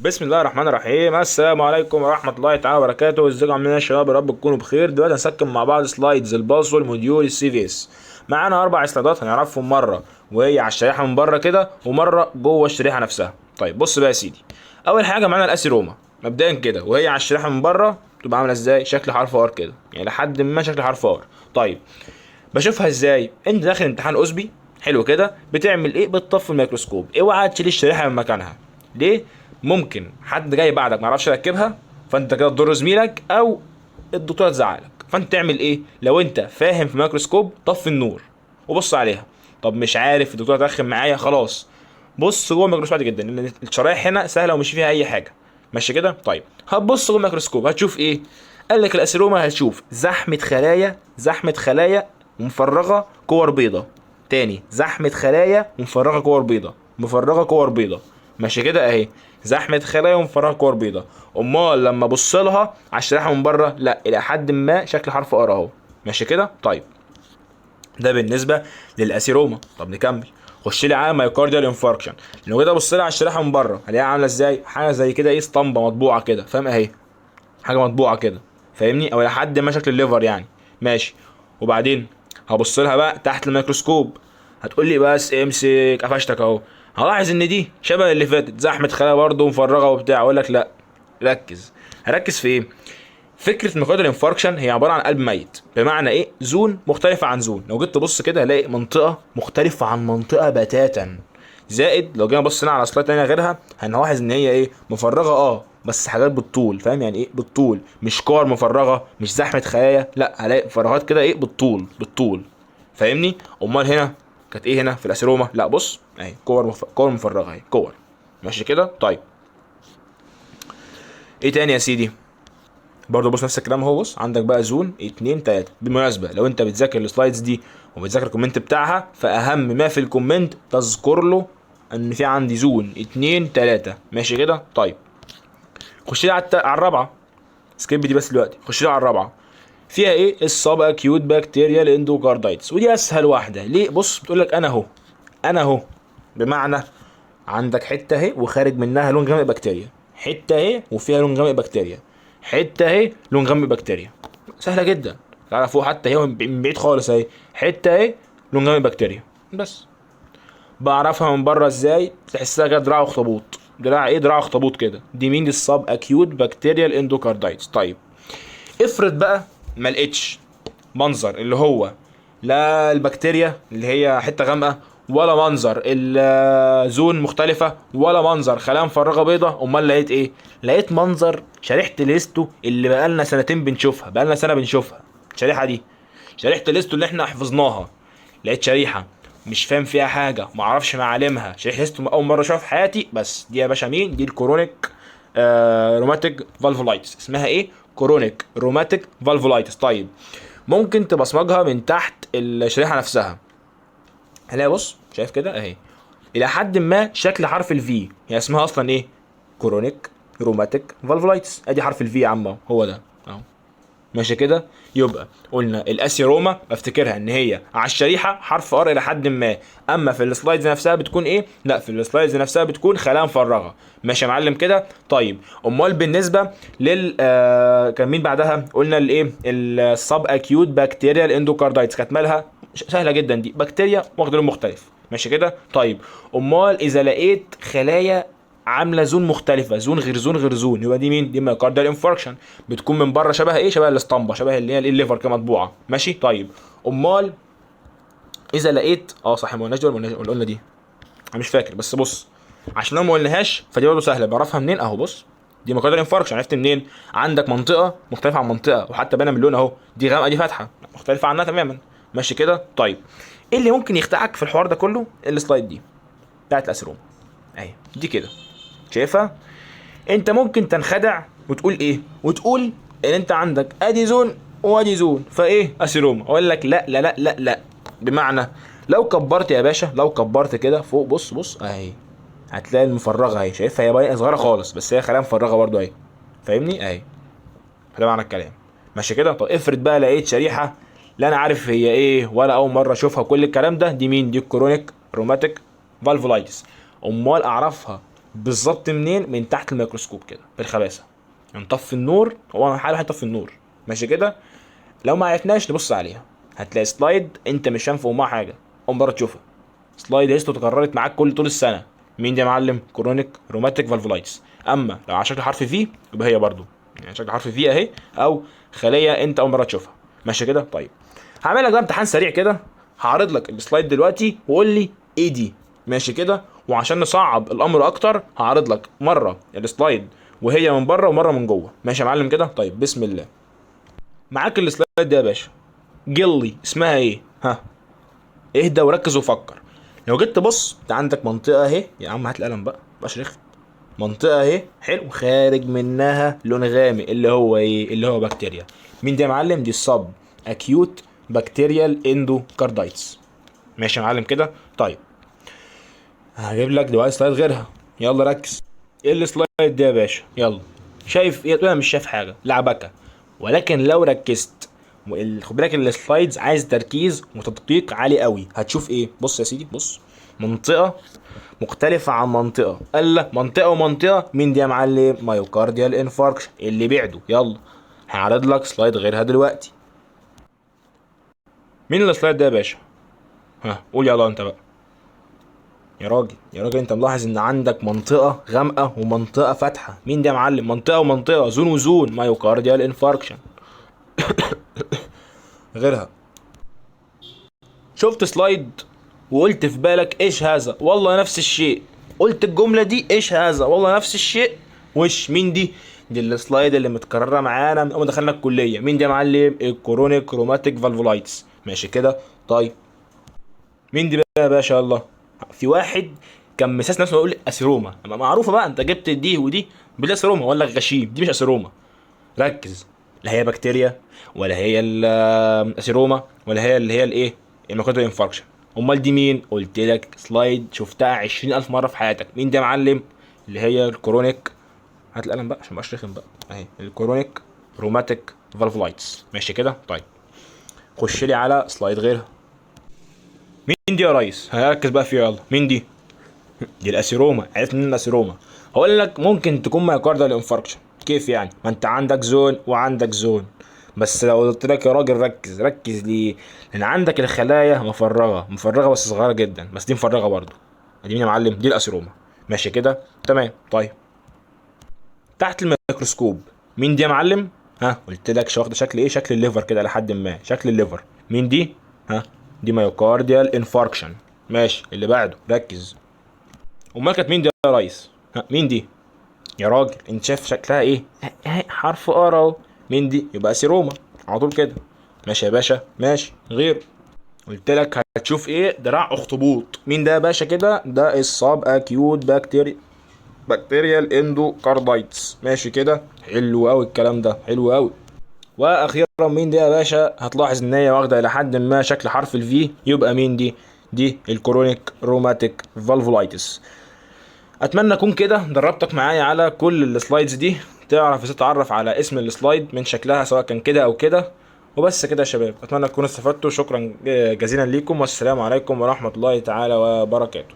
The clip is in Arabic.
بسم الله الرحمن الرحيم. السلام عليكم ورحمة الله تعالى وبركاته. ازيكم عاملين ايه يا شباب؟ يا رب تكونوا بخير. دلوقتي هنسكن مع بعض سلايدز الباص والموديول السي في اس. معانا 4 سلايدات هنعرفهم مرة وهي على الشريحة من بره كده ومرة جوه الشريحة نفسها. طيب بص بقى يا سيدي، أول حاجة معانا الأسيروما مبدئيا كده وهي على الشريحة من بره تبقى عاملة ازاي؟ شكل حرف ار كده، يعني لحد ما شكل حرف ار. طيب بشوفها ازاي؟ انت داخل امتحان أسبي حلو كده، بتعمل ايه؟ بتطفي الميكروسكوب. اوعى تشيل الشريحة من مكانها. ليه؟ ممكن حد جاي بعدك ما يعرفش يركبها، فانت كده تضر زميلك او الدكتوره تزعلك. فانت تعمل ايه؟ لو انت فاهم في الميكروسكوب طفي النور وبص عليها. طب مش عارف الدكتوره ترخم معايا، خلاص بص جوه الميكروسكوب عادي جدا، لان الشرايح هنا سهله ومش فيها اي حاجه. ماشي كده؟ طيب هتبص جوه الميكروسكوب هتشوف ايه؟ قال لك الاسيروما هتشوف زحمه خلايا مفرغه كور بيضه. تاني، زحمه خلايا مفرغه كور بيضه، مفرغه كور بيضه. ماشي كده اهي، زحمه خلايا ومفرغه كور بيضه. امال لما ابص لها على الشريحه من بره، لا الى حد ما شكل حرف ار اهو. ماشي كده؟ طيب ده بالنسبه للاسيروما. طب نكمل، خش لي على مايوكارديال انفاركشن. لو كده بص لي على الشريحه من بره هلاقيها عامله ازاي؟ حاجه زي كده، ايه، اسطمبه مطبوعه كده، فاهم؟ اهي حاجه مطبوعه كده، فاهمني؟ او الى حد ما شكل الليفر يعني. ماشي، وبعدين هبص لها بقى تحت الميكروسكوب. هتقول لي بس امسك قفشتك اهو. هلاحظ ان دي شبه اللي فاتت، زحمه خلايا برضه مفرغه وبتاع. اقول لك لا، ركز. هركز في ايه؟ فكره ميوكارديال انفاركشن هي عباره عن قلب ميت. بمعنى ايه؟ زون مختلفه عن زون. لو جيت تبص كده هلاقي منطقه مختلفه عن منطقه بتاتا. زائد لو جينا بصينا على سلايد تانية غيرها هنلاحظ ان هي ايه؟ مفرغه بس حاجات بالطول. فاهم يعني ايه بالطول؟ مش كور مفرغه، مش زحمه خلايا، لا هلاقي فراغات كده ايه؟ بالطول. فاهمني؟ امال هنا كانت ايه؟ هنا في الاسيروما لا بص اهي كور مفرغه اهي، كور. ماشي كده؟ طيب ايه تاني يا سيدي؟ برضه بص نفس الكلام اهو. بص عندك بقى زون 2 3. بالمناسبه لو انت بتذاكر السلايدز دي وبتذاكر الكومنت بتاعها، فاهم ما في الكومنت تذكر له ان في عندي زون 2 3. ماشي كده؟ طيب خش لي على الرابعه. سكيب دي بس دلوقتي، خش لي على الرابعه. فيها ايه؟ السب اكيوت بكتيريال اندوكاردايتس، ودي اسهل واحده. ليه؟ بص بتقول لك انا اهو. بمعنى عندك حته اهي وخارج منها لون غامق بكتيريا، حته اهي وفيها لون غامق بكتيريا، حته اهي لون غامق بكتيريا. سهله جدا. تعالى فوق حتى اهي من بعيد خالص اهي، حته اهي لون غامق بكتيريا. بس بعرفها من بره ازاي؟ تحسها كده دراع اخطبوط. دراع ايه؟ دراع اخطبوط كده. دي مين؟ السب اكيوت بكتيريال اندوكاردايتس. طيب افرض بقى ما لقيتش منظر اللي هو لا البكتيريا اللي هي حته غامقه، ولا منظر الزون مختلفه، ولا منظر خلايا مفرغه بيضه. امال لقيت ايه؟ لقيت منظر شريحه الهيستو اللي بقالنا سنتين بنشوفها، بقالنا سنه بنشوفها. الشريحه دي شريحه الهيستو اللي احنا حفظناها. لقيت شريحه مش فاهم فيها حاجه، معرفش معالمها، شريحه هيستو اول مره اشوفها في حياتي. بس دي يا باشا مين؟ دي الكورونيك روماتيك فالفولايتس. اسمها ايه؟ كورونيك روماتيك فالفولايتس. طيب ممكن تبصمجها من تحت الشريحه نفسها. هلاقي بص شايف كده اهي الى حد ما شكل حرف الفي. هي اسمها اصلا ايه؟ كورونيك روماتيك فالفولايتس. ادي حرف الفي يا عم هو ده اهو. ماشي كده؟ يبقى قلنا الاسيروما افتكرها ان هي على الشريحه حرف ار الى حد ما. اما في السلايدز نفسها بتكون ايه؟ لا في السلايدز نفسها بتكون خلايا مفرغه. ماشي يا معلم كده؟ طيب امال بالنسبه لل كان مين بعدها؟ قلنا الايه؟ السب اكيوت بكتيريال اندوكاردايتس. كانت مالها؟ سهله جدا، دي بكتيريا واخده لون مختلف. ماشي كده؟ طيب امال اذا لقيت خلايا عامله زون مختلفه، زون غير زون غير زون، يبقى دي مين؟ دي مايوكارديال انفاركشن. بتكون من بره شبه ايه؟ شبه الاسطمبه، شبه اللي هي الليفر كده مطبوعه. ماشي؟ طيب امال اذا لقيت صح، ما قلناش دي ولا قلنا دي؟ انا مش فاكر، بس بص عشان لو ما قلناهاش فدي برضه سهله بعرفها منين اهو. بص دي مايوكارديال انفاركشن، عرفت منين؟ عندك منطقه مختلفه عن منطقه، وحتى باينه من اللون اهو، دي غامقه دي فاتحه، مختلفه عنها تماما. ماشي كده؟ طيب ايه اللي ممكن يخدعك في الحوار ده كله؟ السلايد دي بتاعت الاسروم اهي، دي كده شايفها؟ انت ممكن تنخدع وتقول ايه؟ وتقول ان انت عندك ادي زون وادي زون فايه؟ اسيروما. اقول لك لا لا لا لا لا. بمعنى لو كبرت يا باشا، لو كبرت كده فوق، بص اهي هتلاقي المفرغه اهي. شايفها؟ هي باينه صغيره خالص بس هي خلايا مفرغه برضو اهي. فاهمني؟ اهي ده معنى الكلام. ماشي كده؟ طب افرض بقى لقيت شريحه لا انا عارف هي ايه ولا اول مره اشوفها كل الكلام ده. دي مين؟ دي الكرونيك روماتيك فالفولايتس. امال اعرفها بالظبط منين؟ من تحت الميكروسكوب كده بالخباثه. نطفي النور، هو حاله هيطفي النور ماشي كده. لو ما عرفناش نبص عليها هتلاقي سلايد انت مش فاهم فوق حاجه، قوم بره تشوفها. سلايد هيستو اتكررت معاك كل طول السنه. مين دي يا معلم؟ كرونيك روماتيك فالفولايتس. اما لو على شكل حرف في يبقى هي برضو يعني شكل حرف في اهي، او خليه انت اول مره تشوفها ماشي كده. طيب هعمل لك بقى امتحان سريع كده، هعرض لك السلايد دلوقتي وقول لي ايه دي ماشي كده. وعشان نصعب الامر اكتر هعرض لك مره السلايد وهي من بره ومره من جوه ماشي يا معلم كده. طيب بسم الله، معاك السلايد ده يا باشا. جلي اسمها ايه؟ ها، اهدى وركز وفكر. لو جيت تبص انت عندك منطقه اهي، يا عم هات القلم بقى مبقاش رخم. منطقه اهي حلو، خارج منها لون غامق اللي هو ايه؟ اللي هو بكتيريا. مين دي يا معلم؟ دي الصب اكيوت بكتيريال اندوكاردايتس ماشي يا معلم كده. طيب هجيب لك دلوقتي سلايد غيرها، يلا ركز. ايه السلايد ده يا باشا؟ يلا شايف ايه؟ انا مش شايف حاجه لعبكه، ولكن لو ركزت خد بالك السلايدز عايز تركيز وتدقيق عالي قوي. هتشوف ايه؟ بص يا سيدي، بص. منطقه مختلفة عن منطقة، قال لك منطقة ومنطقة. مين دي يا معلم؟ مايوكارديال انفاركشن اللي بعده. يلا هعرض لك سلايد غيرها دلوقتي. مين السلايد ده يا باشا؟ ها قول يلا انت بقى. يا راجل يا راجل، انت ملاحظ ان عندك منطقة غامقة ومنطقة فاتحة. مين دي يا معلم؟ منطقة ومنطقة، زون وزون، مايوكارديال انفاركشن. غيرها. شفت سلايد وقلت في بالك ايش هذا؟ والله نفس الشيء. قلت الجملة دي ايش هذا؟ والله نفس الشيء. وش مين دي؟ دي السلايد اللي متكررة معانا من اول ما دخلنا الكلية. مين دي يا معلم؟ الكورونيك روماتيك فالفولايتس ماشي كده. طيب مين دي بقى يا باشا؟ الله، في واحد كان مساس نفسه يقول اسيروما، معروفة بقى، انت جبت دي ودي بلا اسيروما ولا غشيم، دي مش اسيروما. ركز، لا هي بكتيريا ولا هي الاسيروما ولا هي اللي هي الايه، الميوكارديال انفاركشن. امال دي مين؟ قلت لك سلايد شفتها 20,000 مره في حياتك. مين ده يا معلم؟ اللي هي الكرونيك، هات القلم بقى عشان مبقاش رخم بقى اهي، الكرونيك روماتيك فالفولايتس ماشي كده. طيب خش لي على سلايد غيرها. مين دي يا ريس؟ هركز بقى فيها يلا. مين دي؟ دي الاسيروما. عرفت منين الاسيروما؟ هقول لك ممكن تكون مايوكارديال انفاركشن. كيف يعني؟ ما انت عندك زون وعندك زون، بس لو قلت لك يا راجل ركز ركز ليه؟ لان عندك الخلايا مفرغه مفرغه بس صغيره جدا، بس دي مفرغه برضو. دي مين يا معلم؟ دي الاسيروما ماشي كده تمام. طيب تحت الميكروسكوب مين دي يا معلم؟ ها قلت لك واخده شكل ايه؟ شكل الليفر كده لحد ما، شكل الليفر. مين دي؟ ها دي مايوكارديال انفاركشن ماشي. اللي بعده ركز. امال كانت مين دي يا ريس؟ ها مين دي يا راجل؟ انت شايف شكلها ايه؟ حرف ار اهو. مين دي؟ يبقى سيروما على طول كده ماشي يا باشا. ماشي غير. قلت لك هتشوف ايه؟ دراع اخطبوط. مين ده يا باشا كده؟ ده الصاب اكيوت بكتيريال اندوكاردايتس ماشي كده. حلو قوي الكلام ده، حلو قوي. واخيرا مين دي يا باشا؟ هتلاحظ ان هي واخده الى حد ما شكل حرف الفي. يبقى مين دي؟ دي الكرونيك روماتيك فالفولايتس. اتمنى اكون كده دربتك معايا على كل السلايدز دي، تعرف تتعرف على اسم السلايد من شكلها سواء كان كده او كده. وبس كده يا شباب، اتمنى تكونوا استفدتوا. شكرا جزيلا ليكم، والسلام عليكم ورحمة الله تعالى وبركاته.